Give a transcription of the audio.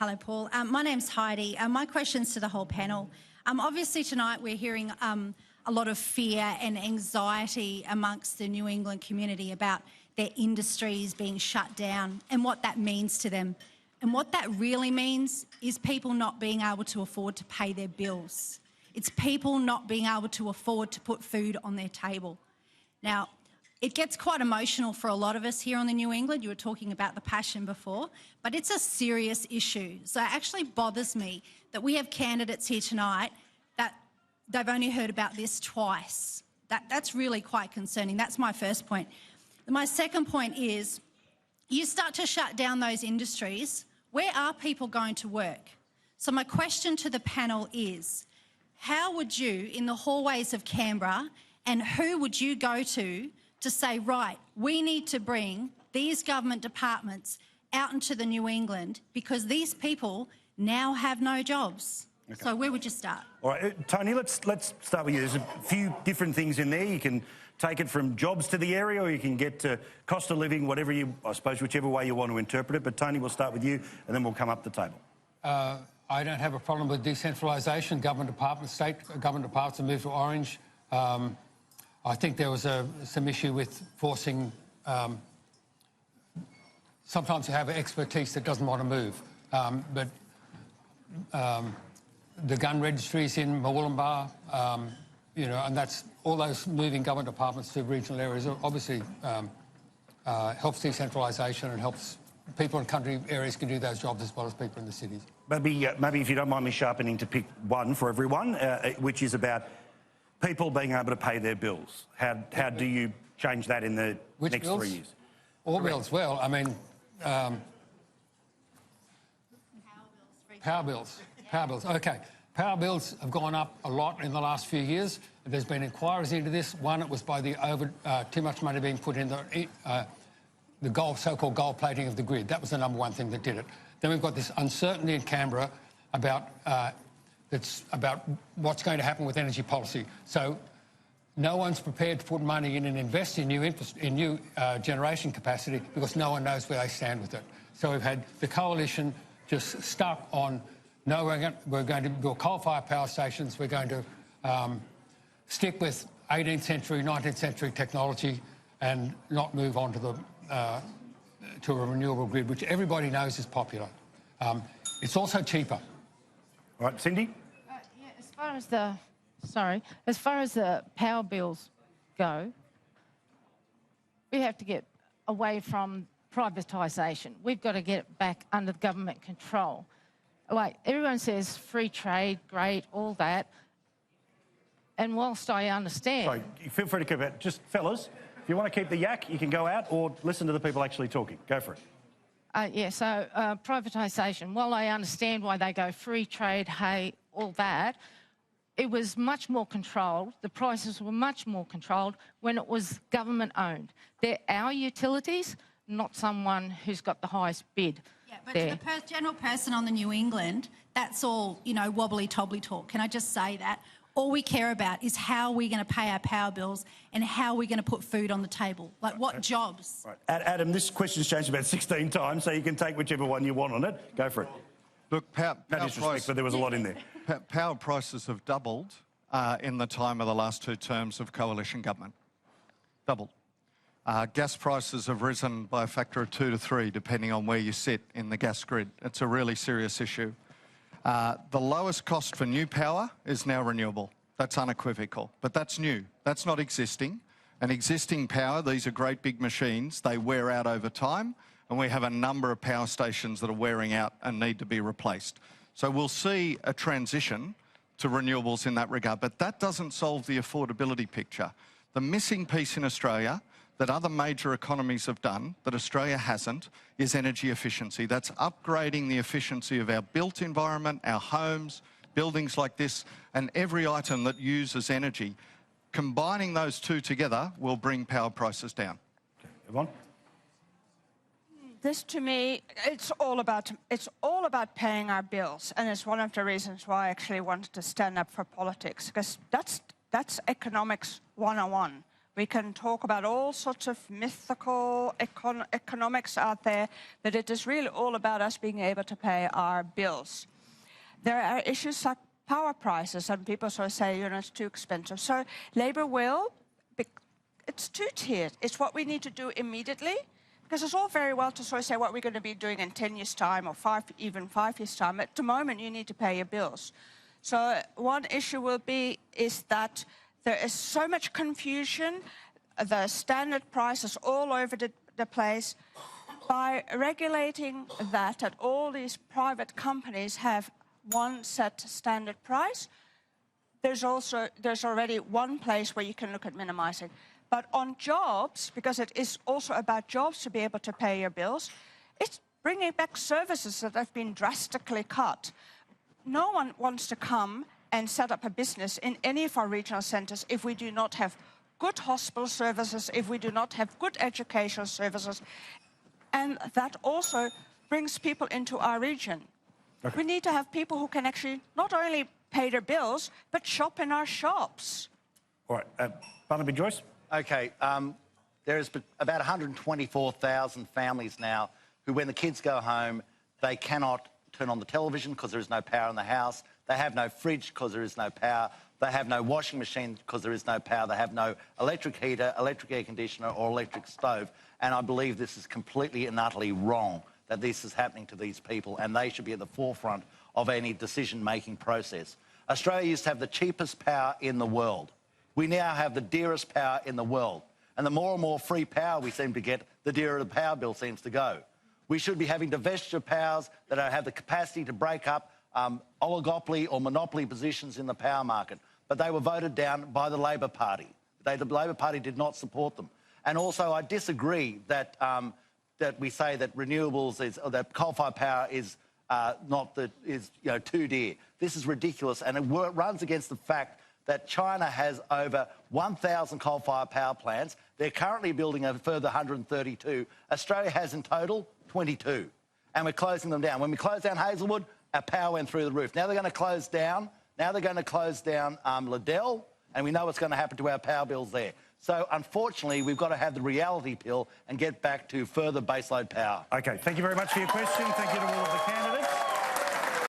Hello, Paul. My name's Heidi. My question's to the whole panel. Obviously tonight we're hearing a lot of fear and anxiety amongst the New England community about their industries being shut down and what that means to them. And what that really means is people not being able to afford to pay their bills. It's people not being able to afford to put food on their table. Now, it gets quite emotional for a lot of us here on the New England. You were talking about the passion before, but it's a serious issue. So it actually bothers me that we have candidates here tonight that they've only heard about this twice. That's really quite concerning. That's my first point. My second point is, you start to shut down those industries, where are people going to work? So my question to the panel is, how would you, in the hallways of Canberra, and who would you go to say, right, we need to bring these government departments out into the New England because these people now have no jobs? Okay. So where would you start? All right, Tony, let's start with you. There's a few different things in there. You can take it from jobs to the area, or you can get to cost of living, whatever you, I suppose, whichever way you want to interpret it. But Tony, we'll start with you, and then we'll come up the table. I don't have a problem with decentralisation. Government departments, state government departments have moved to Orange. I think there was some issue with forcing... sometimes you have expertise that doesn't want to move. But the gun registries in Murwillumbah, you know, and that's all those moving government departments to regional areas obviously helps decentralisation and helps people in country areas can do those jobs as well as people in the cities. Maybe if you don't mind me sharpening to pick one for everyone, which is about people being able to pay their bills. How do you change that in the next bills? 3 years? All bills. Well, I mean, power bills. Okay. Power bills have gone up a lot in the last few years. There's been inquiries into this. One, it was by the too much money being put in the so-called gold plating of the grid. That was the number one thing that did it. Then we've got this uncertainty in Canberra about what's going to happen with energy policy. So no one's prepared to put money in and invest in new generation capacity because no one knows where they stand with it. So we've had the coalition just stuck on, no, we're going to build coal-fired power stations, we're going to stick with 18th century, 19th century technology and not move on to a renewable grid, which everybody knows is popular. It's also cheaper. All right, Cindy? Yeah, as far as the power bills go, we have to get away from privatisation. We've got to get it back under government control. Like, everyone says free trade, great, all that. And whilst I understand... Sorry, feel free to keep it. Just, fellas, if you want to keep the yak, you can go out or listen to the people actually talking. Go for it. Privatisation, while I understand why they go free trade, hey, all that, it was much more controlled. The prices were much more controlled when it was government-owned. They're our utilities, not someone who's got the highest bid. Yeah, but to the general person on the New England, that's all, you know, wobbly-tobbly talk. Can I just say that? All we care about is how we're going to pay our power bills and how we're going to put food on the table. Like, what jobs? Right. Adam, this question's changed about 16 times, so you can take whichever one you want on it. Go for it. Look, no disrespect, but there was a lot in there. Power prices have doubled in the time of the last two terms of coalition government. Doubled. Gas prices have risen by a factor of 2 to 3, depending on where you sit in the gas grid. It's a really serious issue. The lowest cost for new power is now renewable. That's unequivocal. But that's new. That's not existing. And existing power, these are great big machines. They wear out over time. And we have a number of power stations that are wearing out and need to be replaced. So we'll see a transition to renewables in that regard. But that doesn't solve the affordability picture. The missing piece in Australia that other major economies have done, that Australia hasn't, is energy efficiency. That's upgrading the efficiency of our built environment, our homes, buildings like this, and every item that uses energy. Combining those two together will bring power prices down. Yvonne? This, to me, it's all about paying our bills, and it's one of the reasons why I actually wanted to stand up for politics, because that's economics 101. We can talk about all sorts of mythical economics out there, but it is really all about us being able to pay our bills. There are issues like power prices, and people sort of say, it's too expensive. So Labour will, it's two-tiered. It's what we need to do immediately, because it's all very well to sort of say what we're going to be doing in 10 years' time or even 5 years' time. At the moment, you need to pay your bills. So one issue is that there is so much confusion. The standard prices all over the place. By regulating that all these private companies have one set standard price, there's already one place where you can look at minimizing. But on jobs, because it is also about jobs to be able to pay your bills, it's bringing back services that have been drastically cut. No one wants to come and set up a business in any of our regional centres if we do not have good hospital services, if we do not have good educational services. And that also brings people into our region. Okay. We need to have people who can actually not only pay their bills, but shop in our shops. All right. Barnaby Joyce? OK. There is about 124,000 families now who, when the kids go home, they cannot turn on the television because there is no power in the house. They have no fridge because there is no power. They have no washing machine because there is no power. They have no electric heater, electric air conditioner or electric stove. And I believe this is completely and utterly wrong, that this is happening to these people, and they should be at the forefront of any decision-making process. Australia used to have the cheapest power in the world. We now have the dearest power in the world. And the more and more free power we seem to get, the dearer the power bill seems to go. We should be having divestiture powers that have the capacity to break up oligopoly or monopoly positions in the power market. But they were voted down by the Labor Party. The Labor Party did not support them. And also, I disagree that that we say that renewables or that coal-fired power is too dear. This is ridiculous, and it runs against the fact that China has over 1,000 coal-fired power plants. They're currently building a further 132. Australia has in total 22, and we're closing them down. When we closed down Hazelwood, our power went through the roof. Now they're going to close down. Liddell, and we know what's going to happen to our power bills there. So, unfortunately, we've got to have the reality pill and get back to further baseload power. OK, thank you very much for your question. Thank you to all of the candidates.